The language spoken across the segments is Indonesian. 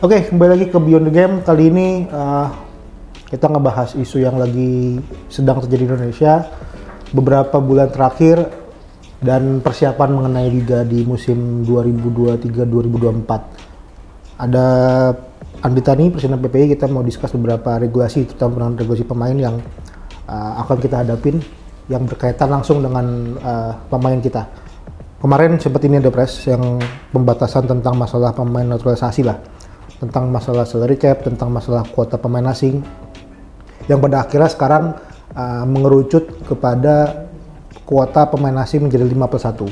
Oke, kembali lagi ke Beyond the Game. Kali ini kita ngebahas isu yang lagi sedang terjadi di Indonesia beberapa bulan terakhir dan persiapan mengenai liga di musim 2023-2024. Ada Andi Tani, Presiden PPI, kita mau discuss beberapa regulasi, terutama regulasi pemain yang akan kita hadapin yang berkaitan langsung dengan pemain kita. Kemarin sempat ini ada press yang pembatasan tentang masalah pemain naturalisasi lah, tentang masalah salary cap, tentang masalah kuota pemain asing, yang pada akhirnya sekarang mengerucut kepada kuota pemain asing menjadi 5+1,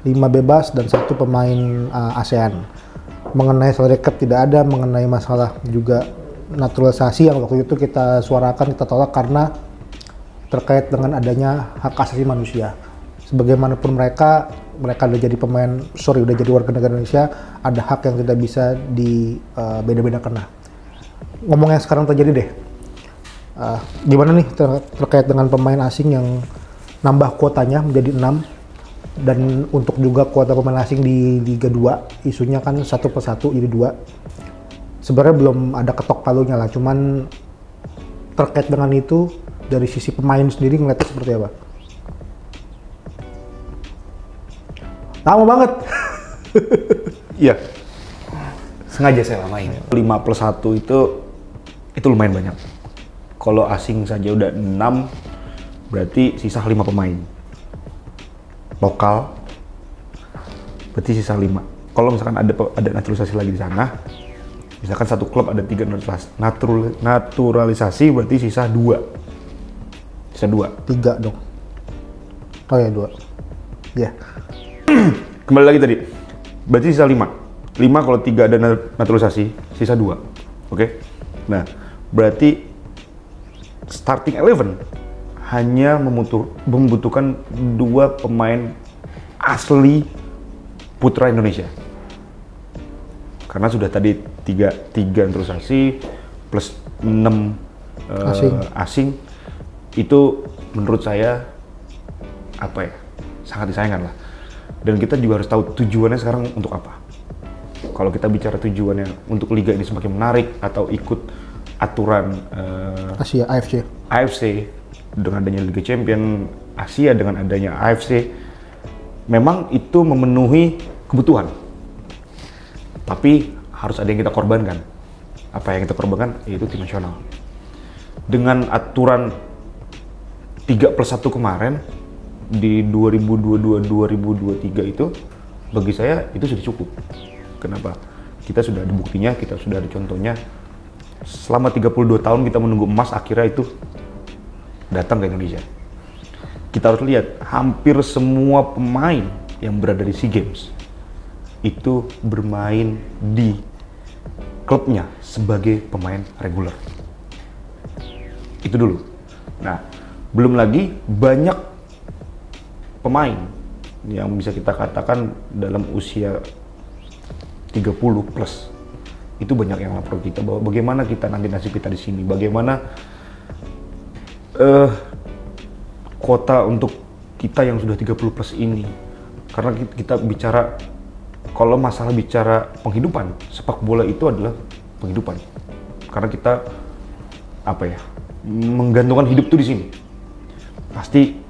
5 bebas dan 1 pemain ASEAN. Mengenai salary cap tidak ada, mengenai masalah juga naturalisasi yang waktu itu kita suarakan, kita tolak karena terkait dengan adanya hak asasi manusia. Sebagaimanapun mereka udah jadi pemain, udah jadi warga negara Indonesia, ada hak yang tidak bisa dibeda-bedakan. Nah, ngomong yang sekarang terjadi deh, gimana nih terkait dengan pemain asing yang nambah kuotanya menjadi 6, dan untuk juga kuota pemain asing di Liga 2, isunya kan 1+1 jadi 2. Sebenarnya belum ada ketok palunya lah, cuman terkait dengan itu dari sisi pemain sendiri ngeliatnya seperti apa? Lama banget. Iya. Sengaja saya lamain. 5+1 itu lumayan banyak. Kalau asing saja udah 6, berarti sisa 5 pemain. Lokal berarti sisa 5. Kalau misalkan ada naturalisasi lagi di sana, misalkan satu klub ada 3 naturalisasi, berarti sisa 2. Sisa 2. 3 dong. Oh ya 2. Ya. Kembali lagi tadi, berarti sisa 5 kalau 3 ada naturalisasi, sisa 2. Oke? Nah, berarti starting 11 hanya membutuhkan 2 pemain asli putra Indonesia. Karena sudah tadi 3 naturalisasi plus 6 asing, itu menurut saya sangat disayangkan lah. Dan kita juga harus tahu tujuannya sekarang untuk apa. Kalau kita bicara tujuannya untuk liga ini semakin menarik atau ikut aturan Asia, AFC dengan adanya Liga Champion Asia, dengan adanya AFC, memang itu memenuhi kebutuhan. Tapi harus ada yang kita korbankan. Apa yang kita korbankan? Yaitu tim nasional. Dengan aturan 3+1 kemarin di 2022-2023 itu, bagi saya itu sudah cukup. Kenapa? Kita sudah ada buktinya, kita sudah ada contohnya. Selama 32 tahun kita menunggu emas, akhirnya itu datang ke Indonesia. Kita harus lihat, hampir semua pemain yang berada di SEA Games itu bermain di klubnya sebagai pemain reguler. Itu dulu. Nah, belum lagi banyak pemain yang bisa kita katakan dalam usia 30 plus. Itu banyak yang lapor kita bahwa bagaimana kita nanti nasib kita di sini, bagaimana kuota untuk kita yang sudah 30 plus ini. Karena kita bicara, kalau masalah bicara penghidupan, sepak bola itu adalah penghidupan. Karena kita menggantungkan hidup tuh di sini. Pasti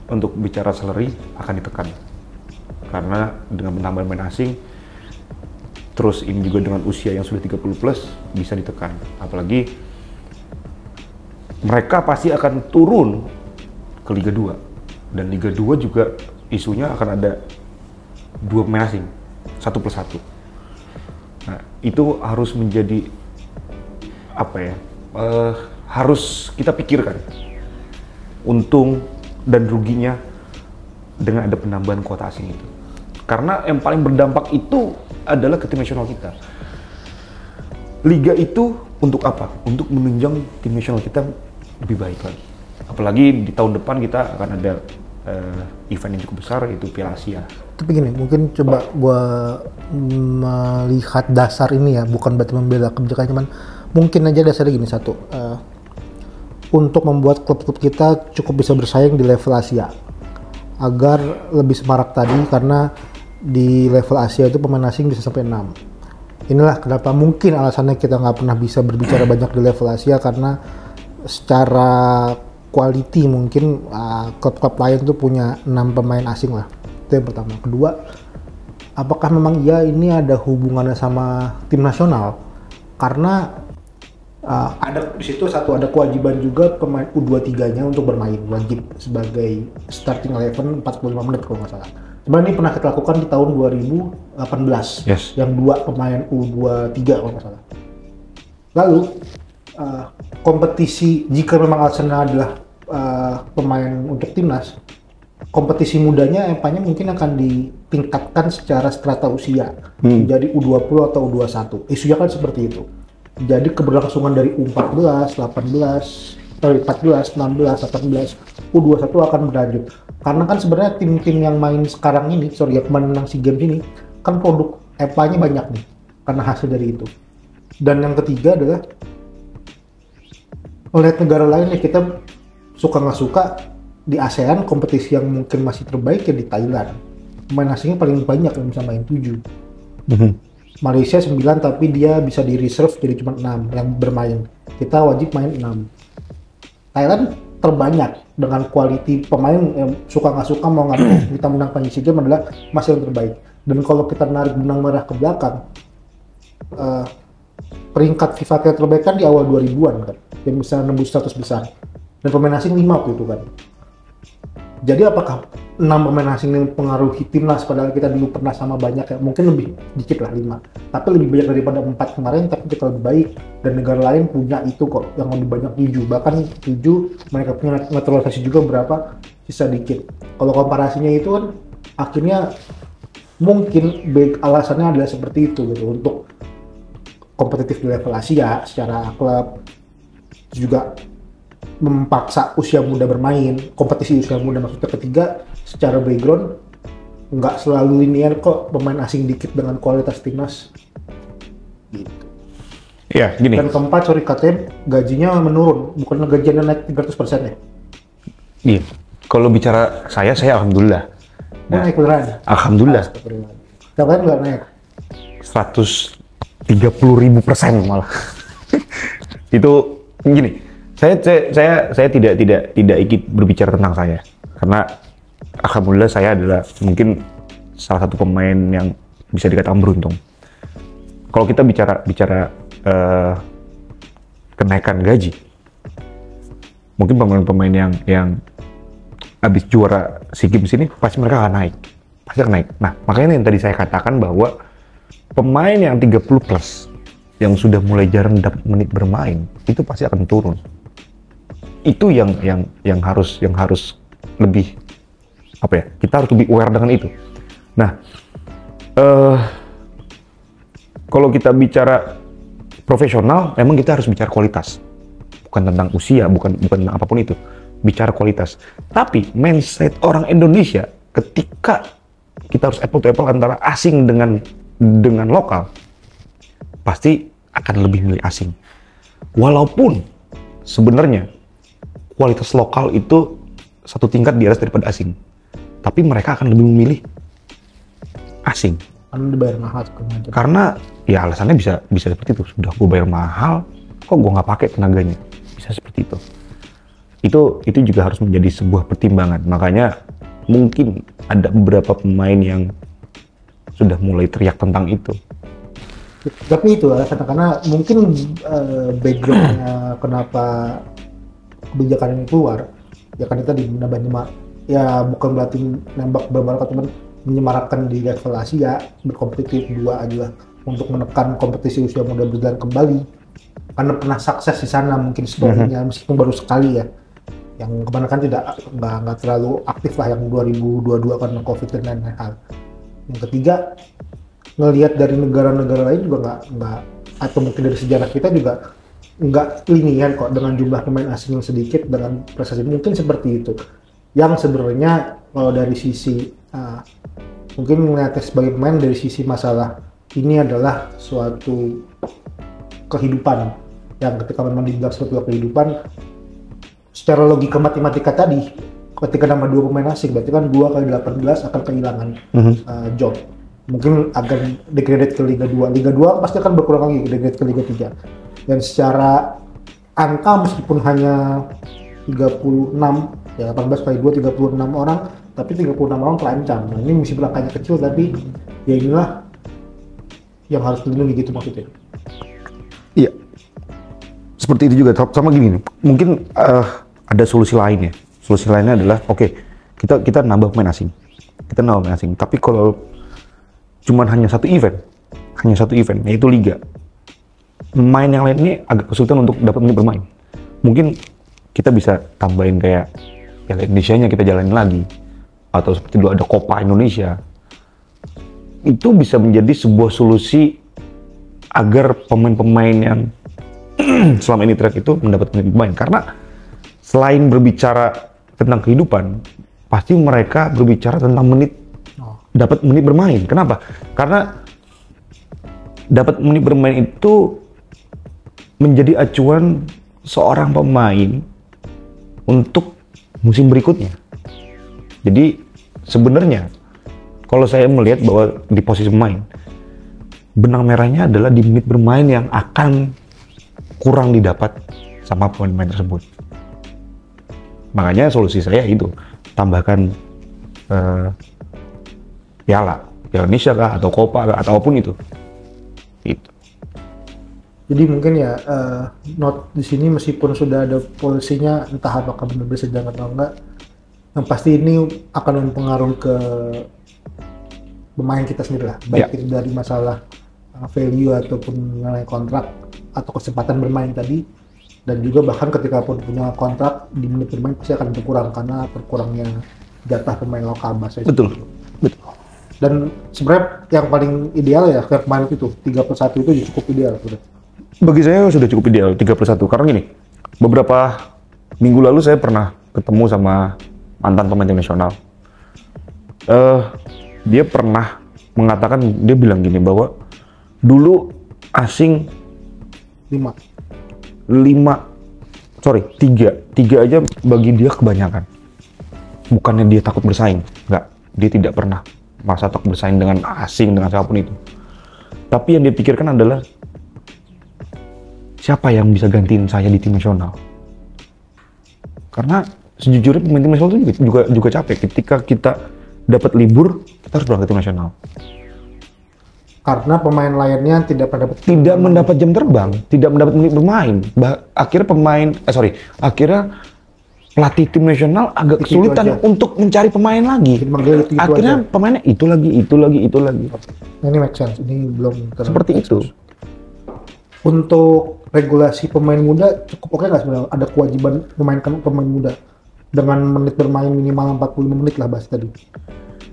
untuk bicara salary akan ditekan, karena dengan penambahan pemain asing, terus ini juga dengan usia yang sudah 30 plus bisa ditekan. Apalagi mereka pasti akan turun ke Liga 2, dan Liga 2 juga isunya akan ada 2 pemain asing, 1+1. Nah, itu harus menjadi harus kita pikirkan untung dan ruginya dengan ada penambahan kuota asing itu. Karena yang paling berdampak itu adalah ke tim nasional kita. Liga itu untuk apa? Untuk menunjang tim nasional kita lebih baik lagi. Apalagi di tahun depan kita akan ada event yang cukup besar, yaitu Piala Asia. Tapi gini, mungkin coba gua melihat dasar ini ya, bukan berarti membela kebijakan, cuman mungkin aja dasarnya gini, satu, untuk membuat klub-klub kita cukup bisa bersaing di level Asia agar lebih semarak tadi, karena di level Asia itu pemain asing bisa sampai 6. inilah kenapa mungkin alasannya kita nggak pernah bisa berbicara banyak di level Asia, karena secara quality mungkin klub-klub lain tuh punya 6 pemain asing lah. Itu yang pertama. Kedua, apakah memang iya ini ada hubungannya sama tim nasional? Karena ada di situ ada kewajiban juga pemain U23-nya untuk bermain, wajib sebagai starting 11 45 menit kalau nggak salah. Sebenarnya ini pernah kita lakukan di tahun 2018, yang 2 pemain U23 kalau nggak salah. Lalu kompetisi, jika memang alasannya adalah pemain untuk timnas, kompetisi mudanya EPA-nya mungkin akan ditingkatkan secara strata usia menjadi U20 atau U21. Isunya kan seperti itu. Jadi keberlangsungan dari U14, 14, 16, 18, U21 akan berlanjut. Karena kan sebenarnya tim-tim yang main sekarang ini, yang menang SEA Games ini, kan produk EPA-nya banyak nih, karena hasil dari itu. Dan yang ketiga adalah melihat negara lain ya, kita suka nggak suka di ASEAN kompetisi yang mungkin masih terbaik ya di Thailand. Pemain asingnya paling banyak yang bisa main 7. Malaysia 9 tapi dia bisa di reserve jadi cuma 6 yang bermain. Kita wajib main 6. Thailand terbanyak dengan quality pemain yang suka nggak suka mau nggak mau kita menangkan SEA Games adalah masih yang terbaik. Dan kalau kita narik benang merah ke belakang, peringkat FIFA terbaik kan di awal 2000-an kan, yang bisa nembus 100 besar. Dan pemain asing 5 waktu itu kan. Jadi apakah 6 pemain asing ini mempengaruhi timnas padahal kita dulu pernah sama banyak ya? Mungkin lebih dikit lah 5. Tapi lebih banyak daripada 4 kemarin, tapi kita lebih baik. Dan negara lain punya itu kok, yang lebih banyak 7. Bahkan 7 mereka punya naturalisasi juga berapa, sisa dikit. Kalau komparasinya itu kan akhirnya mungkin alasannya adalah seperti itu gitu, untuk kompetitif di level Asia secara klub, juga memaksa usia muda bermain, kompetisi usia muda. Maksudnya ketiga, secara background nggak selalu linear kok, pemain asing dikit dengan kualitas timnas gitu. Iya, gini. Dan keempat, katanya gajinya menurun, bukan gajinya naik 300% ya? Iya. Kalau bicara saya alhamdulillah. Naik beneran? Alhamdulillah. Yang lain nggak naik? 130.000% malah. Itu gini. Saya tidak ikut berbicara tentang saya, karena alhamdulillah saya adalah mungkin salah satu pemain yang bisa dikatakan beruntung. Kalau kita bicara kenaikan gaji, mungkin pemain-pemain yang habis juara SEA Games ini pasti mereka akan naik. Nah, makanya yang tadi saya katakan bahwa pemain yang 30 plus yang sudah mulai jarang dapat menit bermain itu pasti akan turun. Itu yang harus lebih kita harus lebih aware dengan itu. Nah, kalau kita bicara profesional, memang kita harus bicara kualitas, bukan tentang usia, bukan tentang apapun itu, bicara kualitas. Tapi mindset orang Indonesia ketika kita harus apple to apple antara asing dengan lokal, pasti akan lebih milih asing. Walaupun sebenarnya kualitas lokal itu satu tingkat di atas daripada asing, tapi mereka akan lebih memilih asing. Karena dibayar mahal. Karena ya alasannya bisa seperti itu. Sudah gue bayar mahal, kok gue nggak pakai tenaganya? Bisa seperti itu. Itu juga harus menjadi sebuah pertimbangan. Makanya mungkin ada beberapa pemain yang sudah mulai teriak tentang itu. Tapi itu alasannya, karena mungkin backgroundnya kenapa kebijakan ini keluar, ya kan kita ya bukan berarti nembak beberapa teman menyemarakkan di level Asia berkompetitif. Dua adalah untuk menekan kompetisi usia muda berjalan kembali, karena pernah sukses di sana mungkin story-nya, meskipun baru sekali ya, yang kemarin kan nggak terlalu aktif lah, yang 2022 karena COVID dan lain-lain hal. Yang ketiga, ngelihat dari negara-negara lain juga nggak atau mungkin dari sejarah kita juga nggak linear kok dengan jumlah pemain asing yang sedikit dengan prestasi mungkin seperti itu. Yang sebenarnya kalau dari sisi mungkin melihatnya sebagai pemain, dari sisi masalah ini adalah suatu kehidupan yang ketika memang dibilang suatu kehidupan secara logika matematika tadi, ketika nambah 2 pemain asing berarti kan 2 kali 18 akan kehilangan job. mungkin akan degrade ke Liga 2. Liga 2 pasti akan berkurang lagi, degrade ke Liga 3. Dan secara angka meskipun hanya 36, ya 18 kali 2, 36 orang, tapi 36 orang terancam. Nah, ini meskipun angkanya kecil, tapi ya inilah yang harus dilindungi gitu maksudnya. Iya. Seperti itu juga, sama gini, mungkin ada solusi lain ya. Solusi lainnya adalah, oke, kita nambah pemain asing. Tapi kalau cuman hanya satu event, yaitu liga, pemain yang lain ini agak kesulitan untuk dapat menit bermain. Mungkin kita bisa tambahin kayak Piala Indonesianya kita jalanin lagi, atau seperti dulu ada Copa Indonesia. Itu bisa menjadi sebuah solusi agar pemain-pemain yang selama ini track itu mendapat menit bermain. Karena selain berbicara tentang kehidupan, pasti mereka berbicara tentang dapat menit bermain. Kenapa? Karena dapat menit bermain itu menjadi acuan seorang pemain untuk musim berikutnya. Jadi sebenarnya kalau saya melihat bahwa di posisi pemain, benang merahnya adalah di menit bermain yang akan kurang didapat sama pemain-pemain tersebut. Makanya solusi saya itu, tambahkan Piala Indonesia kah, atau Copa kah, atau apapun itu. Itu. Jadi mungkin ya not di sini meskipun sudah ada polisinya, entah apakah benar-benar sedang atau enggak, yang pasti ini akan mempengaruhi ke pemain kita sendiri lah, baik itu dari masalah value ataupun nilai kontrak atau kesempatan bermain tadi, dan juga bahkan ketika pun punya kontrak di menit bermain pasti akan berkurang karena berkurangnya jatah pemain lokal bahasa. Betul. Dan sebenarnya yang paling ideal ya kayak kemarin itu 3+1 itu cukup ideal sudah. Bagi saya sudah cukup ideal 3+1 karena gini, beberapa minggu lalu saya pernah ketemu sama mantan pemain tim nasional. Dia pernah mengatakan, dia bilang gini bahwa dulu asing 3 aja bagi dia kebanyakan. Bukannya dia takut bersaing, enggak, dia tidak pernah merasa takut bersaing dengan asing, dengan siapapun itu. Tapi yang dia pikirkan adalah siapa yang bisa gantiin saya di tim nasional. Karena sejujurnya pemain tim nasional itu juga capek. Ketika kita dapat libur, kita harus berangkat tim nasional. Karena pemain lainnya tidak mendapat jam terbang, tidak mendapat menit bermain. Akhirnya pelatih tim nasional agak kesulitan untuk mencari pemain lagi. Akhirnya pemainnya itu lagi. Nah, ini make sense. Ini belum seperti itu. Untuk regulasi pemain muda cukup oke nggak sebenarnya? Ada kewajiban memainkan pemain muda dengan menit bermain minimal 45 menit lah bahas tadi.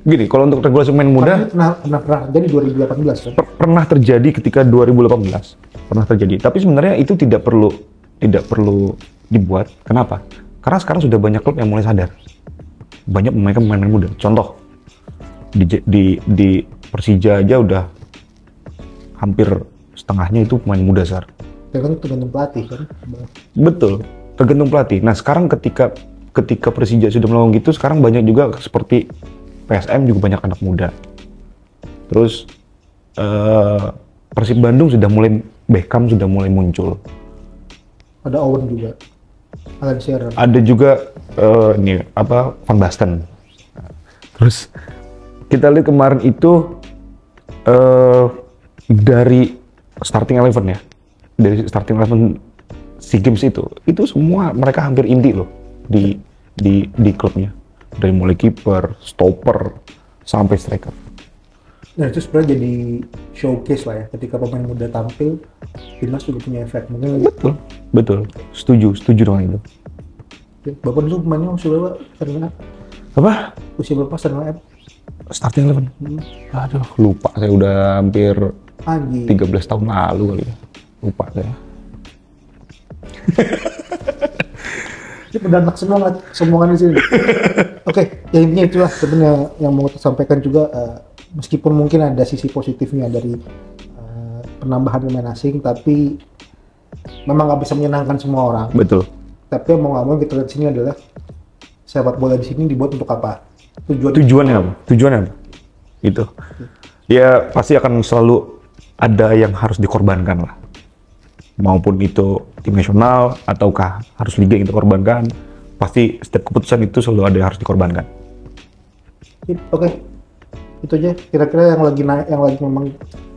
Gini, kalau untuk regulasi pemain muda pernah terjadi 2018 kan? Pernah terjadi ketika 2018. Pernah terjadi. Tapi sebenarnya itu tidak perlu dibuat. Kenapa? Karena sekarang sudah banyak klub yang mulai sadar. Banyak memainkan pemain muda. Contoh, di Persija aja udah hampir setengahnya itu pemain muda, Sar. Tergantung pelatih kan? Betul, tergantung pelatih. Nah sekarang ketika Persija sudah melakukan gitu, sekarang banyak juga seperti PSM juga banyak anak muda. Terus Persib Bandung Beckham sudah mulai muncul. Ada Owen juga. Ada juga Van Basten. Terus kita lihat kemarin itu dari starting 11 ya, dari starting 11 SEA Games itu semua mereka hampir inti loh di klubnya, dari mulai kiper, stopper sampai striker. Nah itu sebenarnya jadi showcase lah ya, ketika pemain muda tampil, timnas juga punya efek. Mungkin betul, setuju dengan itu. Bapak dulu pemainnya usia berapa? Apa? Usia berapa starting 11? Aduh, lupa saya, udah hampir 13 tahun lalu kali ya. Lupa saya. Ini pendadak semua kan di sini. Oke, ya intinya itulah sebenarnya yang mau saya sampaikan juga. Meskipun mungkin ada sisi positifnya dari penambahan pemain asing, tapi memang nggak bisa menyenangkan semua orang. Betul. Tapi mau nggak mau kita lihat sini adalah sepak bola di sini dibuat untuk apa? Tujuannya apa? Itu. Ya pasti akan selalu ada yang harus dikorbankan lah. Maupun itu tim nasional ataukah harus liga yang kita korbankan, pasti setiap keputusan itu selalu ada yang harus dikorbankan. Oke. Itu aja kira-kira yang lagi naik, yang lagi memang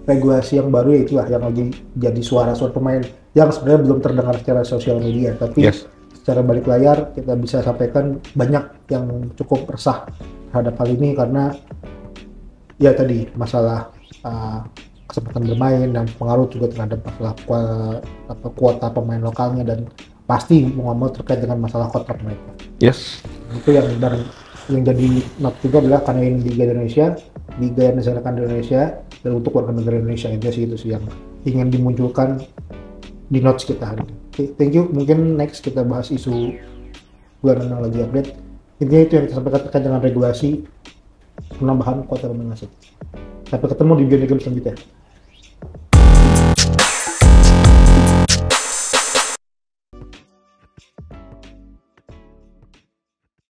regulasi yang baru ya itulah yang lagi jadi suara-suara pemain yang sebenarnya belum terdengar secara sosial media, tapi secara balik layar kita bisa sampaikan banyak yang cukup resah terhadap hal ini karena ya tadi masalah kesempatan bermain dan pengaruh juga terhadap masalah kuota pemain lokalnya dan pasti mau nggak mau terkait dengan masalah kontrak mereka. Itu yang jadi not juga adalah karena ini Liga Indonesia, Liga yang diselenggarakan di Indonesia dan untuk warga negara Indonesia itu sih yang ingin dimunculkan di notes kita hari ini. Okay, thank you. Mungkin next kita bahas isu bulanan yang lagi update. Intinya itu yang kita sampaikan terkait dengan regulasi penambahan kuota pemain asing. Sampai ketemu di video selanjutnya.